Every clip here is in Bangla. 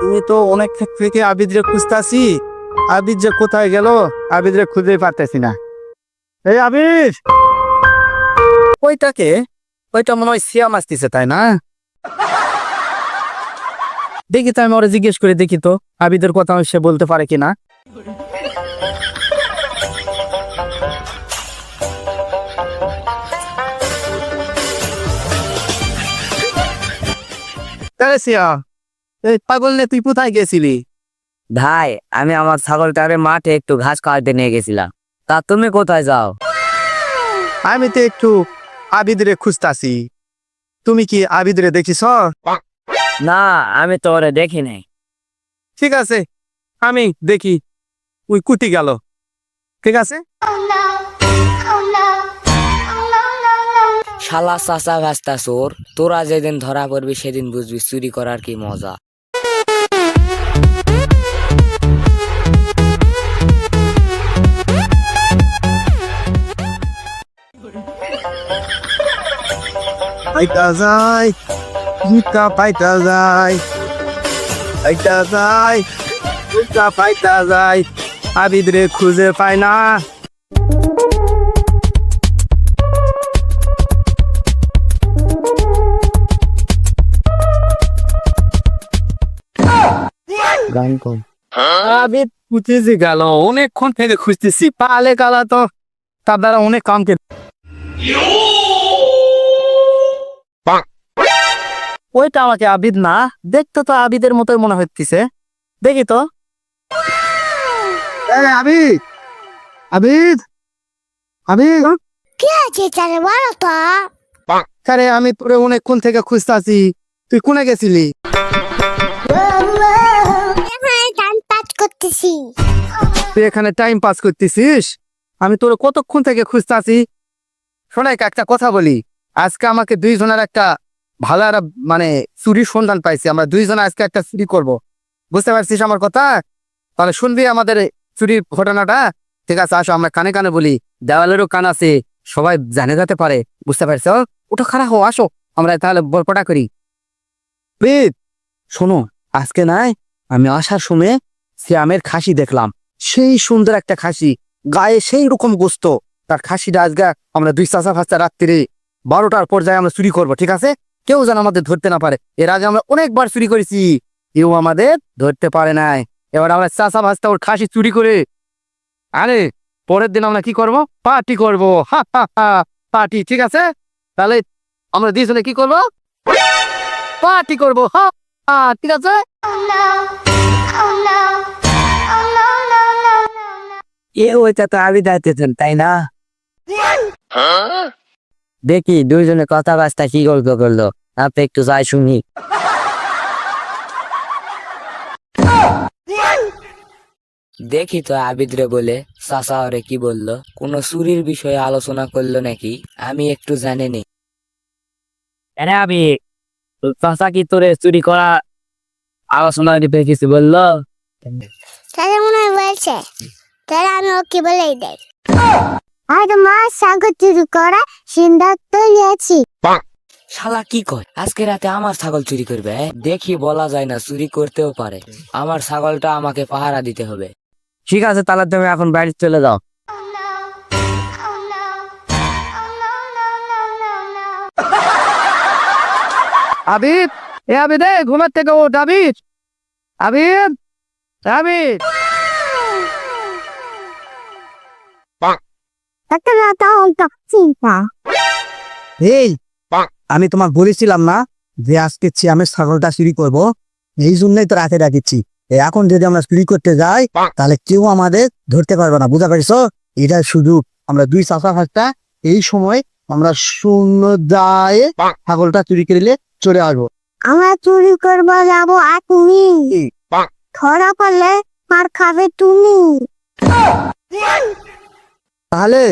তুমি তো অনেক থেকে আবিদরে খুঁজতাছি। আবিদ যে কোথায় গেল, আবিদরে খুঁজেই পারতেছি না। এই আবিদ, ওইটাকে, ওইটা মনে হয় সিয়াম আসতেছে, তাই না? দেখি তো, আমি ওরা জিজ্ঞেস করে দেখি তো আবিদের কথা সে বলতে পারে কিনা। সিয়াম, এই পাগল নে, তুই কোথায় গেছিলি? ভাই, আমি আমার ছাগলটারে মাঠে একটু ঘাস কাটতে নিয়ে গেছিলাম। তা তুমি কোথায় যাও? আমি তো একটু আবিদরে খুঁজতাছি। তুমি কি আবিদরে দেখিস? না, আমি তো ওরে দেখি নাই। ঠিক আছে, আমি দেখি ওই কুটি গেল। ঠিক আছে। শালা চাচা ভাস্তা চোর, তোরা যেদিন ধরা পড়বি সেদিন বুঝবি চুরি করার কি মজা। পাইতা যায়, জুতা পাইতা যায়, পাইতা যায়, জুতা পাইতা যায়, আবিদরে খুঁজে পায় না। আবিদ খুঁজেছি গেল, অনেকক্ষণ থেকে খুঁজতেছি, পালে গালা তো তার দ্বারা অনেক কামকে। ওইটা আমাকে আবিদ না, দেখতে তো আবিদের মতোই মনে হচ্ছে। দেখি তো। আবিদ, আবিদ, আবিদ, কি আছে তারে বলো তো? আরে আমি তোরে অনেকক্ষণ থেকে খুঁজতাছি, তুই কোনে গেছিলি? টাইম পাস করতেছি। তুই এখানে টাইম পাস করতেছিস? আমি তোরে কতক্ষণ থেকে খুঁজতাছি। শোনাই একটা কথা বলি, আজকে আমাকে দুইজনের একটা ভালো একটা মানে চুরির সন্ধান পাইছি। আমরা দুইজনে আজকে একটা চুরি করব, বুঝতে পারছিস আমার কথা? তাহলে শুনবি আমাদের চুরির ঘটনাটা? ঠিক আছে, আসো আমরা কানে কানে বলি, দেওয়ালেরও কান আছে, সবাই জানে যেতে পারে, বুঝতে পারছো? ওটা খারাপ হো, আসো আমরা তাহলে গল্পটা করি। প্রীত, শোনো, আজকে নাই আমি আসার সময় শ্যামের খাসি দেখলাম, সেই সুন্দর একটা খাসি, গায়ে সেই রকম গোস্ত। তার খাসিটা আজকে আমরা দুই চাচা ফাঁচা রাত্রি 12টার পর যাই আমরা চুরি করবো, ঠিক আছে? কেউ যেন আমাদের ধরতে না পারে। এর আগে আমরা অনেকবার চুরি করেছি, কেউ আমাদের ধরতে পারে নাই। এবার আমরা চাচা ভাস্তা ওর খাসি চুরি করে, আরে পরের দিন আমরা কি করব? পার্টি করবো, হা হা হা, পার্টি। ঠিক আছে, তাহলে আমরা দুইজনে কি করবো? পার্টি করবো, হা হা, ঠিক আছে? ওইটা তো আবিদ আইতেছেন, তাই না? দেখি দুইজনে কথাবার্তা কি গল্প করলো, আপনি একটু যাই শুনি। দেখি তো আবিদরে বলে চাচা ওরে কি বললো, কোনো চুরির বিষয়ে আলোচনা করলো নাকি, আমি একটু জানিনি। আবিদ, চাচা কি তোরে চুরি করা আলোচনা কিছু বললো? তাহলে মনে হয় বলছে, তাহলে আমি ওকে বলেই দেয়। আর মা সাগর চুরি করা সিদ্ধান্ত নিয়েছি। শালা কি কয়, আজকে রাতে আমার ছাগল চুরি করবে? দেখি, বলা যায় না, চুরি করতেও পারে। আমার ছাগলটা আমাকে পাহারা দিতে হবে। ঠিক আছে, তাহলে তুমি এখন বাড়ি চলে যাও। আবিদ, এ আবিদ, ঘুমার থেকে ওঠ আবিদ, আবিদ, আবিদ। একটা রাতা অল্প চিন্তা। এই, আমি তোমার বলেছিলাম না যে আজকে আমি ছাগলটা চুরি করব, এই জন্যই তো রাতে ডাকিছি। এখন যদি আমরা চুরি করতে যাই তাহলে কেউ আমাদের ধরতে পারবে না, বুঝতে পারছো? এটা শুধু আমরা দুই চাচা ফাঁকটা এই সময় আমরা শূন্য যায় ছাগলটা চুরি করলে চলে আসবো। আমরা চুরি করবো যাবো, আর তুমি ধরা পড়লে মার খাবে তুমি। তাহলে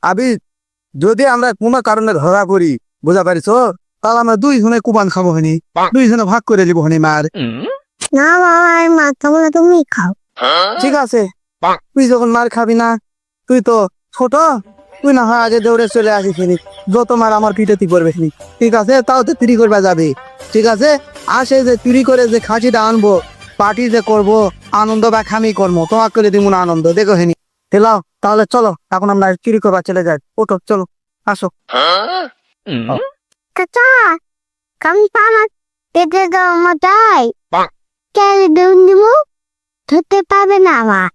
আবি, যদি আমরা কোনো কারণে ধরা করি, বুঝা পারিস, তাহলে আমরা দুইজনে কুবান খাবো হনি, দুইজনে ভাগ করে দিব হনি মার। না বাবা, আর মাথা বলে তুমি খাও। ঠিক আছে, তুই যখন মার খাবি না, তুই তো ছোট, তুই না হয় আগে দৌড়ে চলে আসিস, যত মার আমার পিঠে তুই করবে। ঠিক আছে, তাও তো চুরি করবা যাবে। ঠিক আছে, আসে যে চুরি করে যে খাসিটা আনবো, পার্টি যে করবো আনন্দ বা খামি কর্ম তোমাকে করে দিব না আনন্দ দেখো হেনি তেলাও তাহলে চলো এখন আমরা চুরি করবা চলে যাই ওঠো চলো আসো চাচা কাম পামা পেটে দাও মতাই কেন দেউন দিব ধরতে পারবে না আমার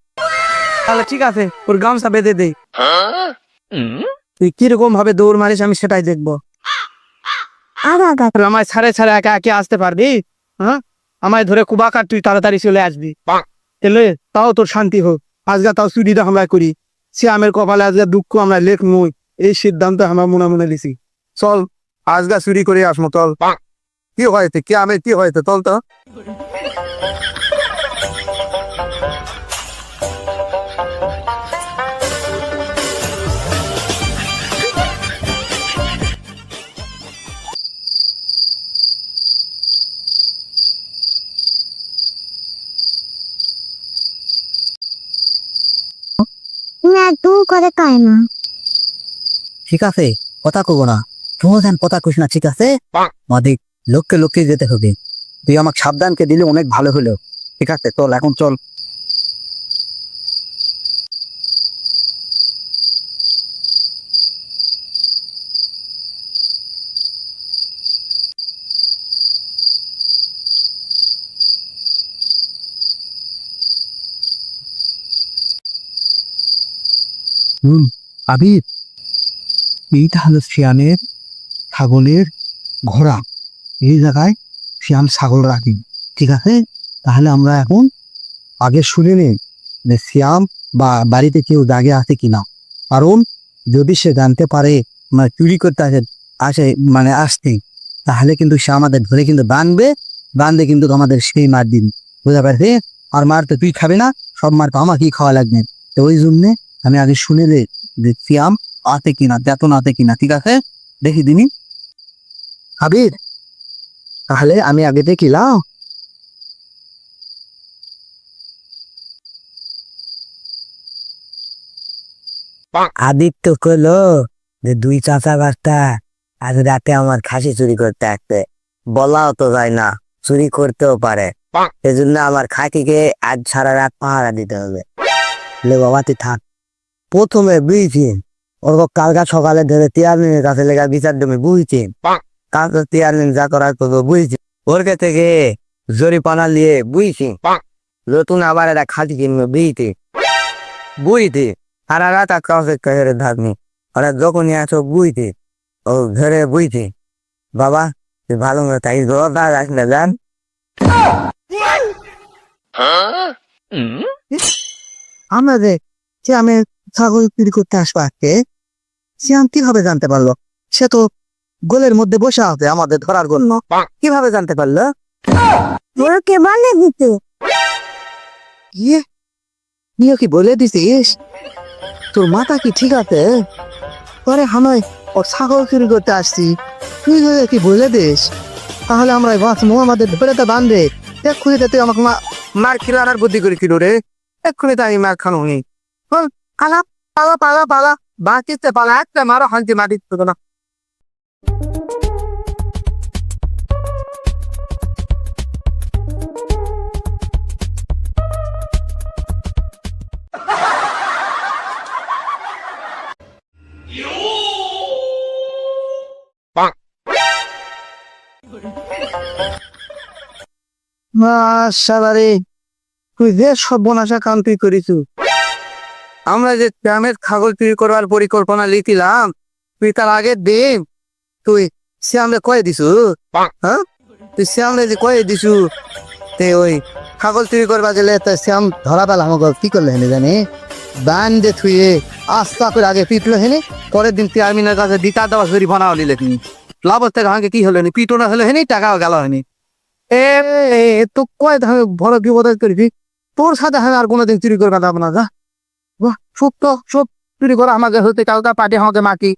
তাহলে ঠিক আছে ওর গামছা বেঁধে দেই তুই কিরকম ভাবে দৌড় মারিস আমি সেটাই দেখবো আগা আমায় ছাড়ে ছাড়ে একা একে আসতে পারবি হ্যাঁ আমায় ধরে কুবাকার তুই তাড়াতাড়ি চলে আসবি এলে তাও তোর শান্তি হোক আজকে তাও চুরিটা আমরা করি সে আমের কপালে আজকে দুঃখ আমরা লেখ নই এই সিদ্ধান্ত আমরা মনে মনে লিছি চল আজকে চুরি করে আসমো চল কি হয়েছে কি আমের কি হয়েছে চল তো না তুই করে কয় না ঠিক আছে কথা কব না তুমিও যেন কথা কইস না ঠিক আছে মাদিক লোককে লোককে যেতে হবে তুই আমাকে সাবধানকে দিলে অনেক ভালো হলো ঠিক আছে চল এখন চল আবির এইটা হলো শিয়ামের ছাগলের ঘোড়া এই জায়গায় শিয়াম ছাগল রাখি ঠিক আছে তাহলে আমরা এখন আগে শুনে নিই যে শিয়াম বা বাড়িতে কেউ জাগে আছে কিনা কারণ যদি সে জানতে পারে মানে চুরি করতে আসে মানে আসতে তাহলে কিন্তু সে আমাদের ধরে কিন্তু বাঁধবে কিন্তু আমাদের সেই মার দিন বুঝতে পারছি আর মার তো তুই খাবে না সব মার তো আমাকেই খাওয়া লাগবে তো ওই জন্যে আমি আগে শুনে নে যে শিয়াম আছে কিনা বেতন আছে কিনা ঠিক আছে দেখি দিনি আবির তাহলে আমি আগে দেখিলাম আদিত্য কলো যে দুই চাচা বাচ্চা আজ রাতে আমার খাসি চুরি করতে আসবে বলাও তো যায় না চুরি করতেও পারে সেজন্য আমার খাসিকে আজ সারা রাত পাহারা দিতে হবে লে বাবা তুই থাক প্রথমে বুঝছি ওর কালকা সকালে ধরে তিয়ারলিনের কাছে লেখা বিচার জমি বুঝছি তারপর তিয়ারলিন যা করার করবো বুঝছি ওর থেকে জরিপানা নিয়ে বুঝছি নতুন আবার একটা খাসি কিনবে বুঝতে সারা রাত আর কাউকে কহেরে থাকনি ওরা যখনই আছো বুঝতে ও ঘরে বুঝতে বাবা তুই ভালো মতো তাই জোরদার রাখ না জান আমরা যে শিয়ামের ছাগল চুরি করতে আসবো আজকে শিয়াম কিভাবে জানতে পারলো সে তো গোলের মধ্যে বসে আছে আমাদের ধরার জন্য কিভাবে জানতে পারলো তোর কে বলে দিতে ইয়ে নিয়ে কি বলে দিছিস তোর মাথা কি ঠিক আছে পরে হামাই ওর ছাগল চুরি করতে আসছি তুই যদি কি বলে দিস তাহলে আমরা বাঁচবো আমাদের ধরে তো বান্ধে এক্ষুনি তুই আমাকে মার খিলানোর বুদ্ধি করে কিলো রে এক্ষুনি তো আমি মার খানো নি পালা পালা পালা পালা বাঁচিতে পালা একটা মারো হান্তি মাটি না মাশাআল্লাহ তুই যে সর্বনাশা কাম তুই করিছু আমরা যে গ্রামের ছাগল চুরি করবার পরিকল্পনা লিখিলাম তুই তার আগের দিন তুই শ্যামলে কয়ে দিছু হ্যাঁ তুই শ্যামলে যে কয়ে দিছু তে ওই ছাগল চুরি করবা গেলে তা শ্যাম ধরা পেলাম কি করলে হেনে জানি বান্ধে থুয়ে আস্তা করে আগে পিটলো হেনে পরের দিন চেয়ারম্যানের কাছে দিতা দেওয়া শরীর বানাও নিলে তিনি লাভ থেকে আমাকে কি হলো নি পিটনা হলো হেনি টাকাও গেল হয়নি এ তো কয় বড় বিপদ করেছি তোর সাথে আমি আর কোনোদিন চুরি করবে না যা সব চুরি করা আমাকে হতে কালকা পার্টি আমাকে মাকি